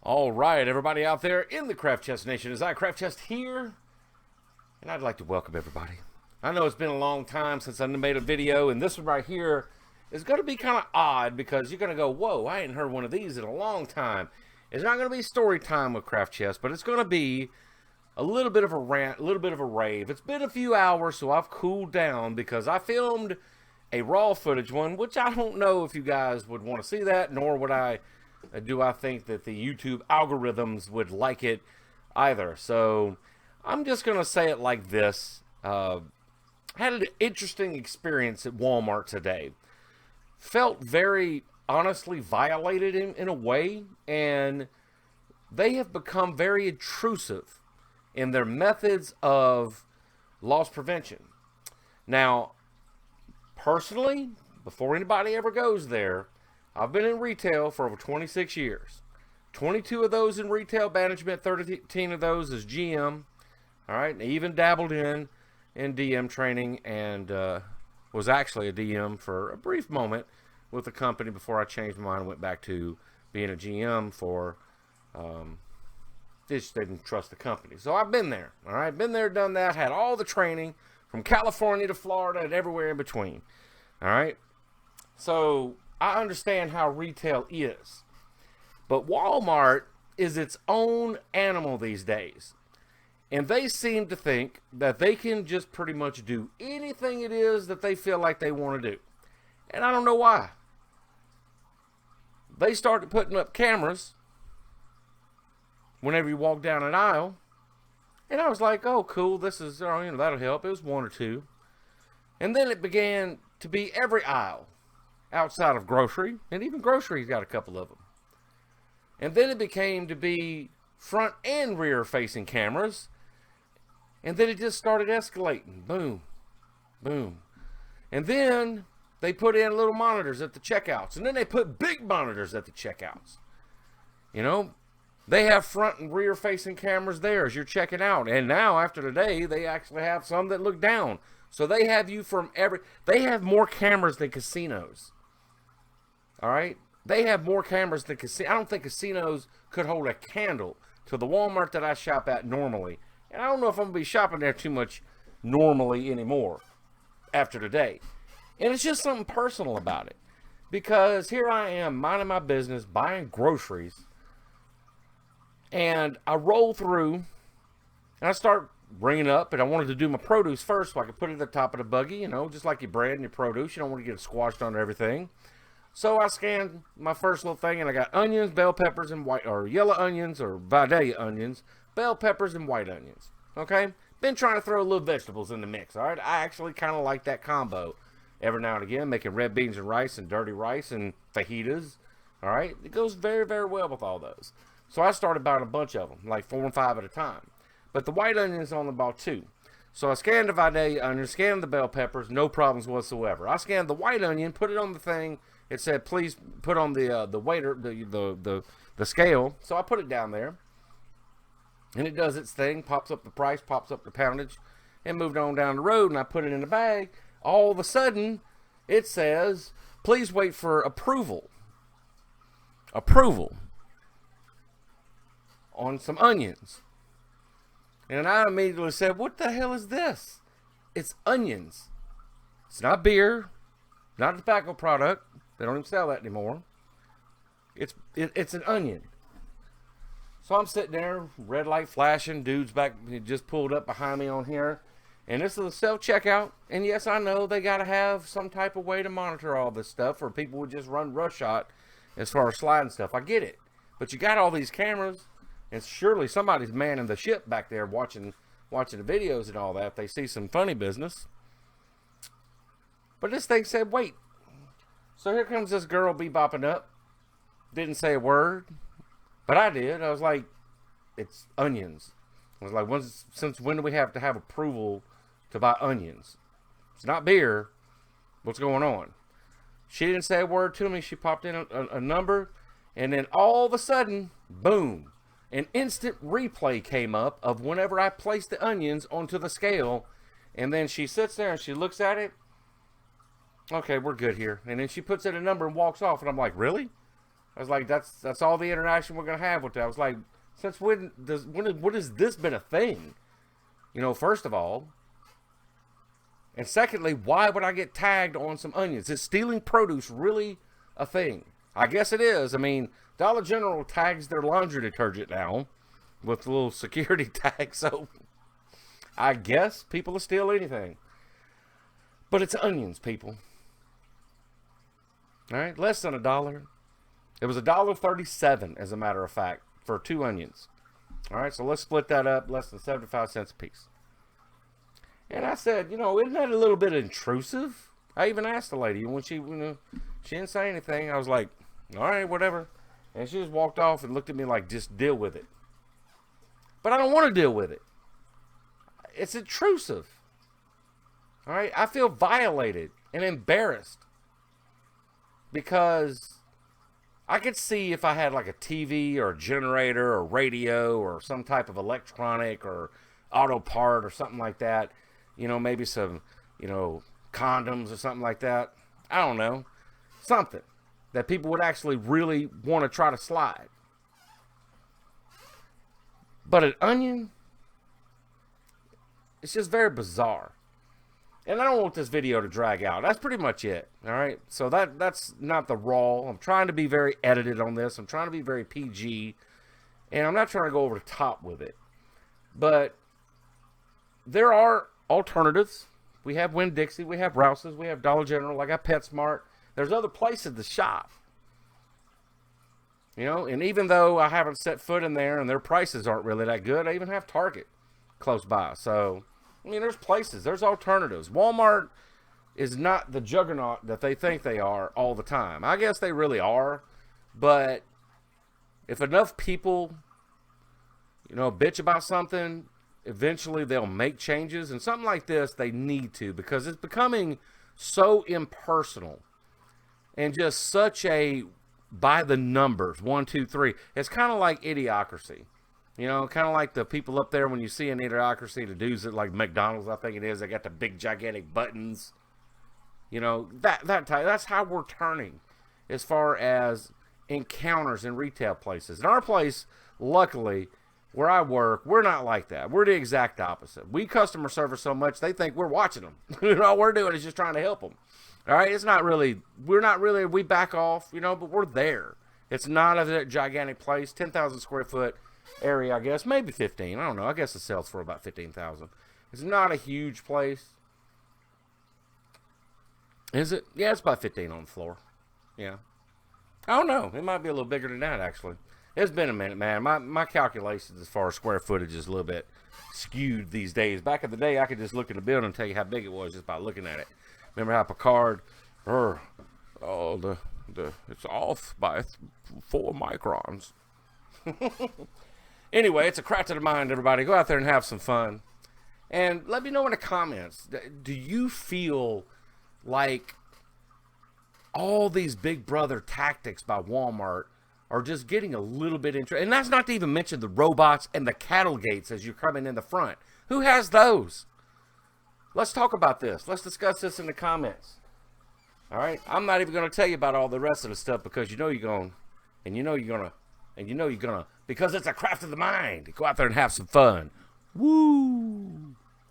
All right, everybody out there in the Craft Chest Nation, is Craft Chest here, and I'd like to welcome everybody. I know it's been a long time since I made a video, and this one right here is going to be kind of odd because you're going to go, whoa, I ain't heard one of these in a long time. It's not going to be story time with Craft Chest, but it's going to be a little bit of a rant, a little bit of a rave. It's been a few hours, so I've cooled down because I filmed a raw footage one, which I don't know if you guys would want to see that, nor would I think that the YouTube algorithms would like it either. So I'm just going to say it like this. I had an interesting experience at Walmart today. Felt very honestly violated in a way, and they have become very intrusive in their methods of loss prevention. Now, personally, before anybody ever goes there, I've been in retail for over 26 years. 22 of those in retail management, 13 of those as GM. All right, and I even dabbled in DM training and was actually a DM for a brief moment with the company before I changed my mind and went back to being a GM for, just didn't trust the company. So I've been there, all right, been there, done that, had all the training from California to Florida and everywhere in between, all right. So I understand how retail is, but Walmart is its own animal these days. And they seem to think that they can just pretty much do anything it is that they feel like they want to do. And I don't know why. They started putting up cameras whenever you walk down an aisle. And I was like, oh, cool, this is, that'll help. It was one or two. And then it began to be every aisle outside of grocery. And even grocery's got a couple of them. And then it became to be front and rear facing cameras. And then it just started escalating. Boom. Boom. And then they put in little monitors at the checkouts. And then they put big monitors at the checkouts. You know, they have front and rear facing cameras there as you're checking out. And now, after today, they actually have some that look down. So they have you from they have more cameras than casinos. All right? They have more cameras than casinos. I don't think casinos could hold a candle to the Walmart that I shop at normally. And I don't know if I'm going to be shopping there too much normally anymore after today. And it's just something personal about it. Because here I am minding my business, buying groceries. And I roll through and I start bringing up, and I wanted to do my produce first so I could put it at the top of the buggy, you know, just like your bread and your produce. You don't want to get it squashed under everything. So I scanned my first little thing, and I got onions, bell peppers, and white, or yellow onions, or Vidalia onions, bell peppers, and white onions. Okay? Been trying to throw a little vegetables in the mix, all right? I actually kind of like that combo every now and again, making red beans and rice and dirty rice and fajitas, all right? It goes very, very well with all those. So I started buying a bunch of them, like 4 and 5 at a time. But the white onions only bought 2. So I scanned the Vidalia onions, scanned the bell peppers, no problems whatsoever. I scanned the white onion, put it on the thing. It said, please put on the waiter, the scale. So I put it down there. And it does its thing, pops up the price, pops up the poundage, and moved on down the road. And I put it in the bag. All of a sudden, it says, please wait for approval. Approval on some onions. And I immediately said, what the hell is this? It's onions. It's not beer, not a tobacco product. They don't even sell that anymore. It's an onion. So I'm sitting there, red light flashing, dude's back, he just pulled up behind me on here. And this is a self-checkout. And yes, I know they got to have some type of way to monitor all this stuff, or people would just run roughshod as far as sliding stuff. I get it. But you got all these cameras, and surely somebody's manning the ship back there watching the videos and all that if they see some funny business. But this thing said, wait. So here comes this girl bebopping up. Didn't say a word. But I did. I was like, it's onions. I was like, since when do we have to have approval to buy onions? It's not beer. What's going on? She didn't say a word to me. She popped in a number. And then all of a sudden, boom. An instant replay came up of whenever I placed the onions onto the scale. And then she sits there and she looks at it. Okay, we're good here. And then she puts in a number and walks off. And I'm like, really? I was like, that's all the interaction we're gonna have with that. I was like, since when has this been a thing? You know, first of all. And secondly, why would I get tagged on some onions? Is stealing produce really a thing? I guess it is. I mean, Dollar General tags their laundry detergent now with a little security tag, so I guess people will steal anything. But it's onions, people. All right, less than $1. It was $1.37, as a matter of fact, for 2 onions. All right, so let's split that up, less than 75 cents a piece. And I said, you know, isn't that a little bit intrusive? I even asked the lady, and when she, she didn't say anything. I was like, all right, whatever. And she just walked off and looked at me like, just deal with it. But I don't want to deal with it. It's intrusive. All right, I feel violated and embarrassed because I could see if I had like a TV or a generator or radio or some type of electronic or auto part or something like that, you know, maybe some, you know, condoms or something like that. I don't know. Something that people would actually really want to try to slide. But an onion, it's just very bizarre. And I don't want this video to drag out. That's pretty much it. All right. So that's not the raw. I'm trying to be very edited on this. I'm trying to be very PG. And I'm not trying to go over the top with it. But there are alternatives. We have Winn-Dixie. We have Rouse's. We have Dollar General. I got PetSmart. There's other places to shop. You know, and even though I haven't set foot in there and their prices aren't really that good, I even have Target close by. So, I mean, there's places. There's alternatives. Walmart is not the juggernaut that they think they are all the time. I guess they really are. But if enough people, you know, bitch about something, eventually they'll make changes. And something like this, they need to, because it's becoming so impersonal and just such a by the numbers, 1, 2, 3. It's kind of like Idiocracy. You know, kind of like the people up there when you see an Idiocracy, the dudes at like McDonald's, I think it is, they got the big gigantic buttons. You know, that type. That's how we're turning as far as encounters in retail places. In our place, luckily, where I work, we're not like that. We're the exact opposite. We customer service so much, they think we're watching them. You know, all we're doing is just trying to help them. All right, it's not really, we back off, you know, but we're there. It's not a gigantic place, 10,000 square foot area, I guess, maybe 15. I don't know. I guess it sells for about 15,000. It's not a huge place. Is it? Yeah, it's about 15 on the floor. Yeah. I don't know. It might be a little bigger than that, actually. It's been a minute, man. My calculations as far as square footage is a little bit skewed these days. Back in the day, I could just look at the building and tell you how big it was just by looking at it. Remember how Picard, it's off by 4 microns. Anyway, it's a crack to the mind, everybody. Go out there and have some fun. And let me know in the comments, do you feel like all these Big Brother tactics by Walmart are just getting a little bit interesting? And that's not to even mention the robots and the cattle gates as you're coming in the front. Who has those? Let's talk about this. Let's discuss this in the comments. All right? I'm not even going to tell you about all the rest of the stuff because you know you're going, and you know you're going to, and you know you're going to, because it's a craft of the mind. Go out there and have some fun. Woo!